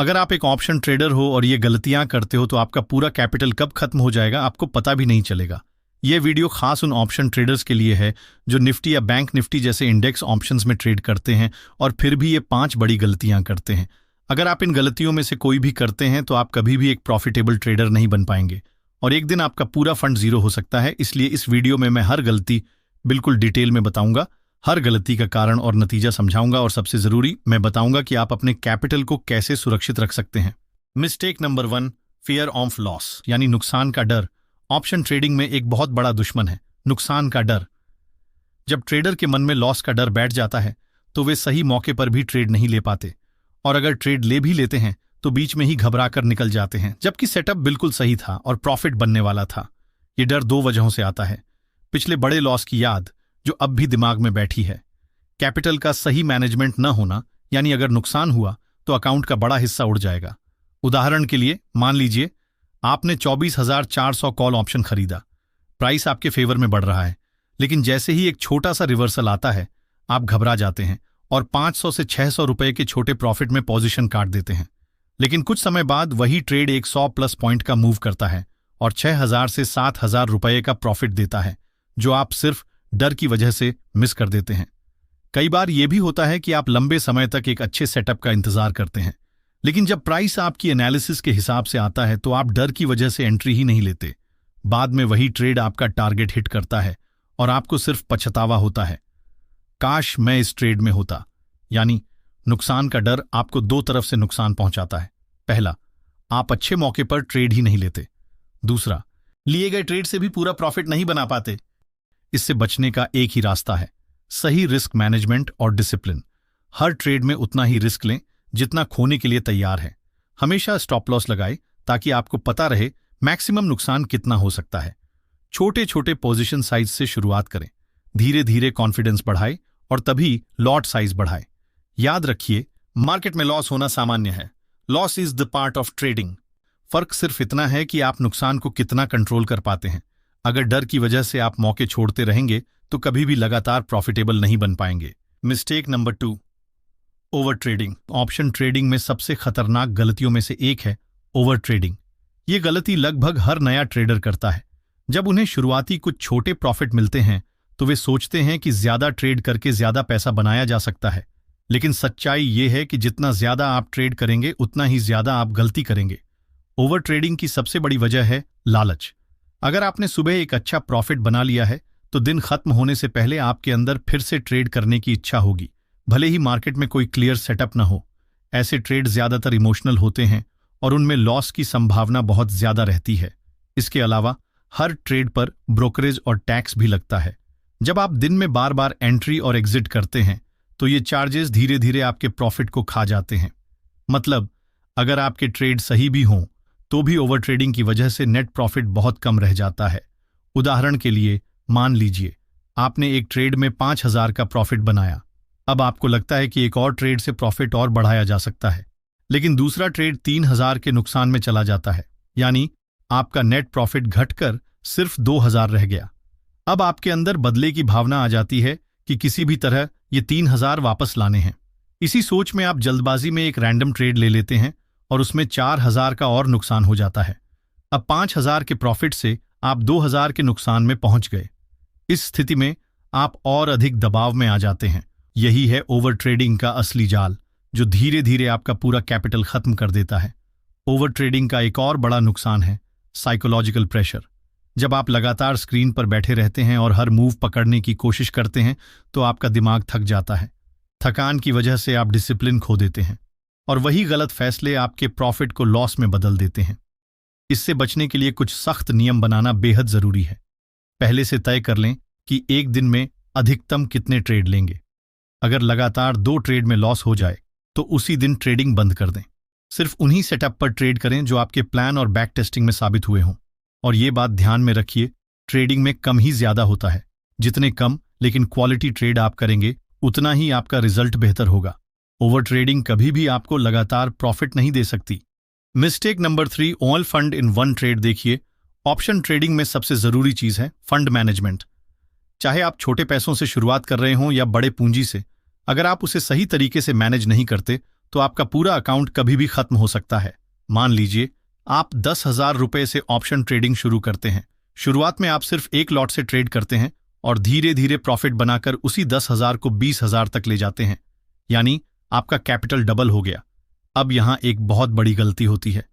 अगर आप एक ऑप्शन ट्रेडर हो और ये गलतियां करते हो तो आपका पूरा कैपिटल कब खत्म हो जाएगा आपको पता भी नहीं चलेगा। यह वीडियो खास उन ऑप्शन ट्रेडर्स के लिए है जो निफ्टी या बैंक निफ्टी जैसे इंडेक्स ऑप्शंस में ट्रेड करते हैं और फिर भी ये 5 बड़ी गलतियां करते हैं। अगर आप इन गलतियों में से कोई भी करते हैं तो आप कभी भी एक प्रॉफिटेबल ट्रेडर नहीं बन पाएंगे और एक दिन आपका पूरा फंड जीरो हो सकता है। इसलिए इस वीडियो में मैं हर गलती बिल्कुल डिटेल में बताऊंगा, हर गलती का कारण और नतीजा समझाऊंगा और सबसे जरूरी मैं बताऊंगा कि आप अपने कैपिटल को कैसे सुरक्षित रख सकते हैं। Mistake number 1, fear of loss यानी नुकसान का डर। ऑप्शन ट्रेडिंग में एक बहुत बड़ा दुश्मन है नुकसान का डर। जब ट्रेडर के मन में लॉस का डर बैठ जाता है तो वे सही मौके पर भी ट्रेड नहीं ले पाते और अगर ट्रेड ले भी लेते हैं तो बीच में ही घबरा कर निकल जाते हैं, जबकि सेटअप बिल्कुल सही था और प्रॉफिट बनने वाला था। ये डर 2 वजहों से आता है। पिछले बड़े लॉस की याद जो अब भी दिमाग में बैठी है, कैपिटल का सही मैनेजमेंट न होना, यानी अगर नुकसान हुआ तो अकाउंट का बड़ा हिस्सा उड़ जाएगा। उदाहरण के लिए मान लीजिए आपने 24,400 कॉल ऑप्शन खरीदा, प्राइस आपके फेवर में बढ़ रहा है, लेकिन जैसे ही एक छोटा सा रिवर्सल आता है आप घबरा जाते हैं और 500 से 600 रुपए के छोटे प्रॉफिट में पोजीशन काट देते हैं। लेकिन कुछ समय बाद वही ट्रेड 100+ पॉइंट का मूव करता है और 6,000 से 7,000 रुपए का प्रॉफिट देता है जो आप सिर्फ डर की वजह से मिस कर देते हैं। कई बार यह भी होता है कि आप लंबे समय तक एक अच्छे सेटअप का इंतजार करते हैं, लेकिन जब प्राइस आपकी एनालिसिस के हिसाब से आता है तो आप डर की वजह से एंट्री ही नहीं लेते। बाद में वही ट्रेड आपका टारगेट हिट करता है और आपको सिर्फ पछतावा होता है, काश मैं इस ट्रेड में होता। यानी नुकसान का डर आपको 2 तरफ से नुकसान पहुंचाता है। पहला, आप अच्छे मौके पर ट्रेड ही नहीं लेते। दूसरा, लिए गए ट्रेड से भी पूरा प्रॉफिट नहीं बना पाते। इससे बचने का एक ही रास्ता है, सही रिस्क मैनेजमेंट और डिसिप्लिन। हर ट्रेड में उतना ही रिस्क लें जितना खोने के लिए तैयार है। हमेशा स्टॉप लॉस लगाएं ताकि आपको पता रहे मैक्सिमम नुकसान कितना हो सकता है। छोटे छोटे पोजीशन साइज से शुरुआत करें, धीरे धीरे कॉन्फिडेंस बढ़ाएं और तभी लॉट साइज बढ़ाएं। याद रखिए, मार्केट में लॉस होना सामान्य है। Loss is the part of trading. फर्क सिर्फ इतना है कि आप नुकसान को कितना कंट्रोल कर पाते हैं। अगर डर की वजह से आप मौके छोड़ते रहेंगे तो कभी भी लगातार प्रॉफिटेबल नहीं बन पाएंगे। Mistake number 2, over trading. Option trading में सबसे खतरनाक गलतियों में से एक है ओवर ट्रेडिंग। ये गलती लगभग हर नया ट्रेडर करता है। जब उन्हें शुरुआती कुछ छोटे प्रॉफिट मिलते हैं तो वे सोचते हैं कि ज्यादा ट्रेड करके ज्यादा पैसा बनाया जा सकता है, लेकिन सच्चाई ये है कि जितना ज्यादा आप ट्रेड करेंगे उतना ही ज्यादा आप गलती करेंगे। ओवर ट्रेडिंग की सबसे बड़ी वजह है लालच। अगर आपने सुबह एक अच्छा प्रॉफिट बना लिया है तो दिन खत्म होने से पहले आपके अंदर फिर से ट्रेड करने की इच्छा होगी, भले ही मार्केट में कोई क्लियर सेटअप न हो। ऐसे ट्रेड ज्यादातर इमोशनल होते हैं और उनमें लॉस की संभावना बहुत ज्यादा रहती है। इसके अलावा हर ट्रेड पर ब्रोकरेज और टैक्स भी लगता है। जब आप दिन में बार बार एंट्री और एग्जिट करते हैं तो ये चार्जेस धीरे धीरे आपके प्रॉफिट को खा जाते हैं। मतलब अगर आपके ट्रेड सही भी हों तो भी ओवर ट्रेडिंग की वजह से नेट प्रॉफिट बहुत कम रह जाता है। उदाहरण के लिए मान लीजिए आपने एक ट्रेड में 5,000 का प्रॉफिट बनाया। अब आपको लगता है कि एक और ट्रेड से प्रॉफिट और बढ़ाया जा सकता है, लेकिन दूसरा ट्रेड 3,000 के नुकसान में चला जाता है, यानी आपका नेट प्रॉफिट घटकर सिर्फ 2,000 रह गया। अब आपके अंदर बदले की भावना आ जाती है कि किसी भी तरह ये 3,000 वापस लाने हैं। इसी सोच में आप जल्दबाजी में एक रैंडम ट्रेड ले लेते हैं और उसमें 4,000 का और नुकसान हो जाता है। अब 5,000 के प्रॉफिट से आप 2,000 के नुकसान में पहुंच गए। इस स्थिति में आप और अधिक दबाव में आ जाते हैं। यही है ओवर ट्रेडिंग का असली जाल, जो धीरे धीरे आपका पूरा कैपिटल खत्म कर देता है। ओवर ट्रेडिंग का एक और बड़ा नुकसान है साइकोलॉजिकल प्रेशर। जब आप लगातार स्क्रीन पर बैठे रहते हैं और हर मूव पकड़ने की कोशिश करते हैं तो आपका दिमाग थक जाता है। थकान की वजह से आप डिसिप्लिन खो देते हैं और वही गलत फैसले आपके प्रॉफिट को लॉस में बदल देते हैं। इससे बचने के लिए कुछ सख्त नियम बनाना बेहद जरूरी है। पहले से तय कर लें कि एक दिन में अधिकतम कितने ट्रेड लेंगे। अगर लगातार 2 ट्रेड में लॉस हो जाए तो उसी दिन ट्रेडिंग बंद कर दें। सिर्फ उन्हीं सेटअप पर ट्रेड करें जो आपके प्लान और बैक टेस्टिंग में साबित हुए हों। और ये बात ध्यान में रखिए, ट्रेडिंग में कम ही ज्यादा होता है। जितने कम लेकिन क्वालिटी ट्रेड आप करेंगे उतना ही आपका रिजल्ट बेहतर होगा। ओवर ट्रेडिंग कभी भी आपको लगातार प्रॉफिट नहीं दे सकती। Mistake number 3, all fund in one trade. देखिए, ऑप्शन ट्रेडिंग में सबसे जरूरी चीज है फंड मैनेजमेंट। चाहे आप छोटे पैसों से शुरुआत कर रहे हों या बड़े पूंजी से, अगर आप उसे सही तरीके से मैनेज नहीं करते तो आपका पूरा अकाउंट कभी भी खत्म हो सकता है। मान लीजिए आप 10,000 रुपए से ऑप्शन ट्रेडिंग शुरू करते हैं। शुरुआत में आप सिर्फ एक लॉट से ट्रेड करते हैं और धीरे धीरे प्रॉफिट बनाकर उसी 10,000 को 20,000 तक ले जाते हैं, यानी आपका कैपिटल डबल हो गया। अब यहां एक बहुत बड़ी गलती होती है।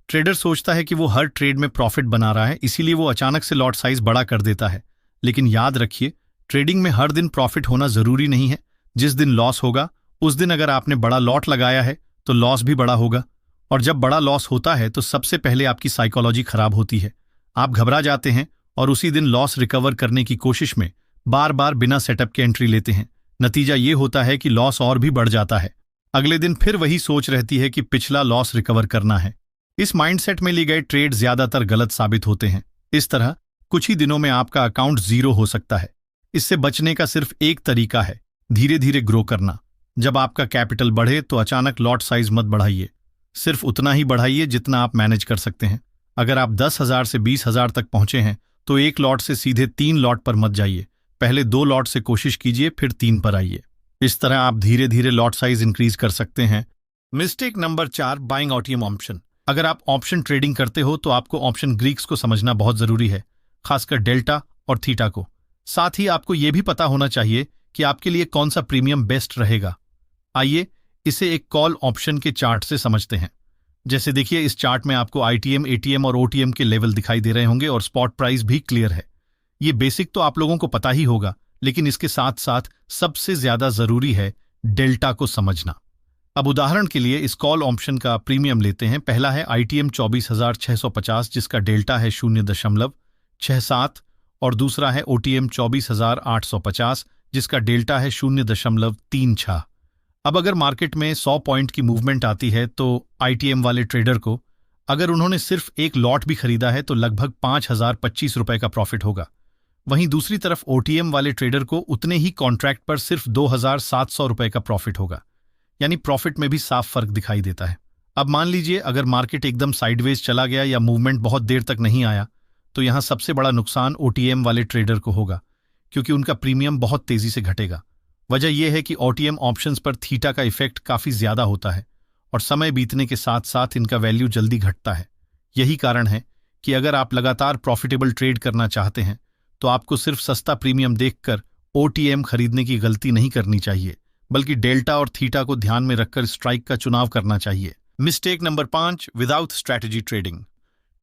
ट्रेडर सोचता है कि वो हर ट्रेड में प्रॉफिट बना रहा है, इसीलिए वो अचानक से लॉट साइज बड़ा कर देता है। लेकिन याद रखिए, ट्रेडिंग में हर दिन प्रॉफिट होना जरूरी नहीं है। जिस दिन लॉस होगा उस दिन अगर आपने बड़ा लॉट लगाया है तो लॉस भी बड़ा होगा। और जब बड़ा लॉस होता है तो सबसे पहले आपकी साइकोलॉजी खराब होती है। आप घबरा जाते हैं और उसी दिन लॉस रिकवर करने की कोशिश में बार बार बिना सेटअप के एंट्री लेते हैं। नतीजा ये होता है कि लॉस और भी बढ़ जाता है। अगले दिन फिर वही सोच रहती है कि पिछला लॉस रिकवर करना है। इस माइंडसेट में लिए गए ट्रेड ज्यादातर गलत साबित होते हैं। इस तरह कुछ ही दिनों में आपका अकाउंट जीरो हो सकता है। इससे बचने का सिर्फ एक तरीका है, धीरे धीरे ग्रो करना। जब आपका कैपिटल बढ़े तो अचानक लॉट साइज मत बढ़ाइए, सिर्फ उतना ही बढ़ाइए जितना आप मैनेज कर सकते हैं। अगर आप 10,000 से 20,000 तक पहुंचे हैं तो एक लॉट से सीधे 3 लॉट पर मत जाइए। पहले 2 लॉट से कोशिश कीजिए, फिर 3 पर आइए। इस तरह आप धीरे धीरे लॉट साइज इंक्रीज कर सकते हैं। मिस्टेक नंबर 4, बाइंग ऑटियम ऑप्शन। अगर आप ऑप्शन ट्रेडिंग करते हो तो आपको ऑप्शन ग्रीक्स को समझना बहुत जरूरी है, खासकर डेल्टा और थीटा को। साथ ही आपको यह भी पता होना चाहिए कि आपके लिए कौन सा प्रीमियम बेस्ट रहेगा। आइए इसे एक कॉल ऑप्शन के चार्ट से समझते हैं। जैसे देखिए, इस चार्ट में आपको आईटीएम, एटीएम और ओटीएम के लेवल दिखाई दे रहे होंगे और स्पॉट प्राइस भी क्लियर है। ये बेसिक तो आप लोगों को पता ही होगा, लेकिन इसके साथ साथ सबसे ज्यादा जरूरी है डेल्टा को समझना। अब उदाहरण के लिए इस कॉल ऑप्शन का प्रीमियम लेते हैं। पहला है आईटीएम 24,650 जिसका डेल्टा है 0.67 और दूसरा है ओटीएम 24,850 जिसका डेल्टा है 0.36। अब अगर मार्केट में 100 पॉइंट की मूवमेंट आती है तो आईटीएम वाले ट्रेडर को, अगर उन्होंने सिर्फ एक लॉट भी खरीदा है तो लगभग 5,025 रुपए का प्रॉफिट होगा। वहीं दूसरी तरफ ओटीएम वाले ट्रेडर को उतने ही कॉन्ट्रैक्ट पर सिर्फ 2,700 रुपए का प्रॉफिट होगा, यानी प्रॉफिट में भी साफ फर्क दिखाई देता है। अब मान लीजिए अगर मार्केट एकदम साइडवेज चला गया या मूवमेंट बहुत देर तक नहीं आया तो यहां सबसे बड़ा नुकसान ओटीएम वाले ट्रेडर को होगा, क्योंकि उनका प्रीमियम बहुत तेजी से घटेगा। वजह यह है कि ओटीएम ऑप्शंस पर थीटा का इफेक्ट काफी ज्यादा होता है और समय बीतने के साथ साथ इनका वैल्यू जल्दी घटता है। यही कारण है कि अगर आप लगातार प्रॉफिटेबल ट्रेड करना चाहते हैं तो आपको सिर्फ सस्ता प्रीमियम देखकर ओटीएम खरीदने की गलती नहीं करनी चाहिए, बल्कि डेल्टा और थीटा को ध्यान में रखकर स्ट्राइक का चुनाव करना चाहिए। Mistake number 5, without strategy trading.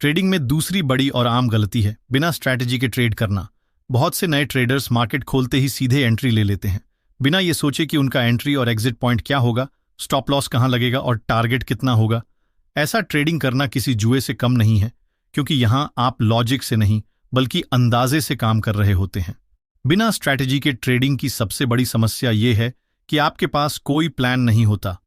Trading में दूसरी बड़ी और आम गलती है बिना स्ट्रैटेजी के ट्रेड करना। बहुत से नए ट्रेडर्स मार्केट खोलते ही सीधे एंट्री ले लेते हैं, बिना ये सोचे कि उनका एंट्री और एग्जिट पॉइंट क्या होगा, स्टॉप लॉस कहां लगेगा और टारगेट कितना होगा। ऐसा ट्रेडिंग करना किसी जुए से कम नहीं है, क्योंकि यहां आप लॉजिक से नहीं बल्कि अंदाजे से काम कर रहे होते हैं। बिना स्ट्रैटेजी के ट्रेडिंग की सबसे बड़ी समस्या यह है कि आपके पास कोई प्लान नहीं होता।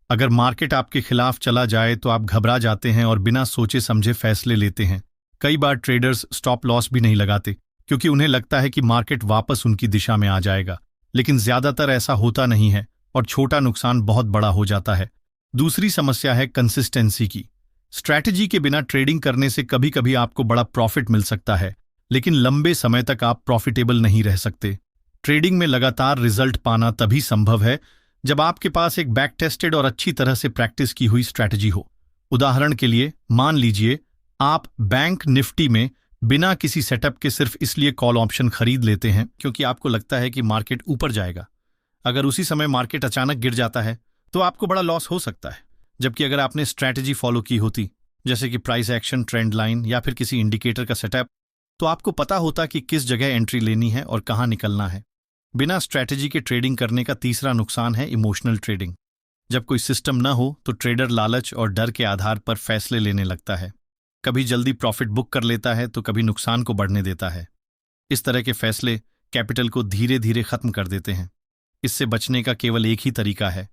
अगर मार्केट आपके खिलाफ चला जाए तो आप घबरा जाते हैं और बिना सोचे समझे फैसले लेते हैं। कई बार ट्रेडर्स स्टॉप लॉस भी नहीं लगाते क्योंकि उन्हें लगता है कि मार्केट वापस उनकी दिशा में आ जाएगा, लेकिन ज्यादातर ऐसा होता नहीं है और छोटा नुकसान बहुत बड़ा हो जाता है। दूसरी समस्या है कंसिस्टेंसी की। स्ट्रैटेजी के बिना ट्रेडिंग करने से कभी कभी आपको बड़ा प्रॉफिट मिल सकता है, लेकिन लंबे समय तक आप प्रॉफिटेबल नहीं रह सकते। ट्रेडिंग में लगातार रिजल्ट पाना तभी संभव है जब आपके पास एक बैक टेस्टेड और अच्छी तरह से प्रैक्टिस की हुई स्ट्रैटेजी हो। उदाहरण के लिए मान लीजिए आप बैंक निफ्टी में बिना किसी सेटअप के सिर्फ इसलिए कॉल ऑप्शन खरीद लेते हैं क्योंकि आपको लगता है कि मार्केट ऊपर जाएगा। अगर उसी समय मार्केट अचानक गिर जाता है तो आपको बड़ा लॉस हो सकता है। जबकि अगर आपने स्ट्रैटेजी फॉलो की होती, जैसे कि प्राइस एक्शन, ट्रेंड लाइन या फिर किसी इंडिकेटर का सेटअप, तो आपको पता होता कि किस जगह एंट्री लेनी है और कहां निकलना है। बिना स्ट्रैटेजी के ट्रेडिंग करने का तीसरा नुकसान है इमोशनल ट्रेडिंग। जब कोई सिस्टम न हो तो ट्रेडर लालच और डर के आधार पर फैसले लेने लगता है। कभी जल्दी प्रॉफिट बुक कर लेता है तो कभी नुकसान को बढ़ने देता है। इस तरह के फैसले कैपिटल को धीरे धीरे खत्म कर देते हैं। इससे बचने का केवल एक ही तरीका है,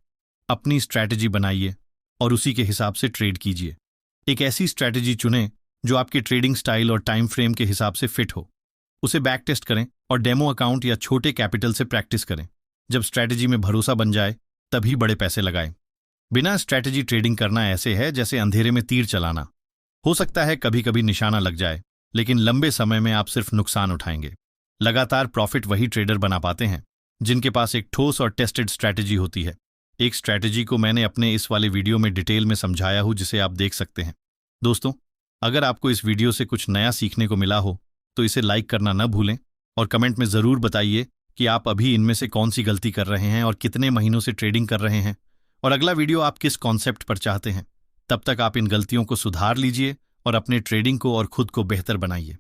अपनी स्ट्रैटेजी बनाइए और उसी के हिसाब से ट्रेड कीजिए। एक ऐसी स्ट्रैटेजी चुनें जो आपके ट्रेडिंग स्टाइल और टाइम फ्रेम के हिसाब से फिट हो। उसे बैक टेस्ट करें और डेमो अकाउंट या छोटे कैपिटल से प्रैक्टिस करें। जब स्ट्रैटेजी में भरोसा बन जाए तभी बड़े पैसे लगाएं। बिना स्ट्रैटेजी ट्रेडिंग करना ऐसे है जैसे अंधेरे में तीर चलाना। हो सकता है कभी कभी निशाना लग जाए, लेकिन लंबे समय में आप सिर्फ नुकसान उठाएंगे। लगातार प्रॉफिट वही ट्रेडर बना पाते हैं जिनके पास एक ठोस और टेस्टेड स्ट्रैटेजी होती है। एक स्ट्रैटेजी को मैंने अपने इस वाले वीडियो में डिटेल में समझाया हूं, जिसे आप देख सकते हैं। दोस्तों, अगर आपको इस वीडियो से कुछ नया सीखने को मिला हो तो इसे लाइक करना न भूलें और कमेंट में ज़रूर बताइए कि आप अभी इनमें से कौन सी गलती कर रहे हैं और कितने महीनों से ट्रेडिंग कर रहे हैं, और अगला वीडियो आप किस कॉन्सेप्ट पर चाहते हैं। तब तक आप इन गलतियों को सुधार लीजिए और अपने ट्रेडिंग को और खुद को बेहतर बनाइए।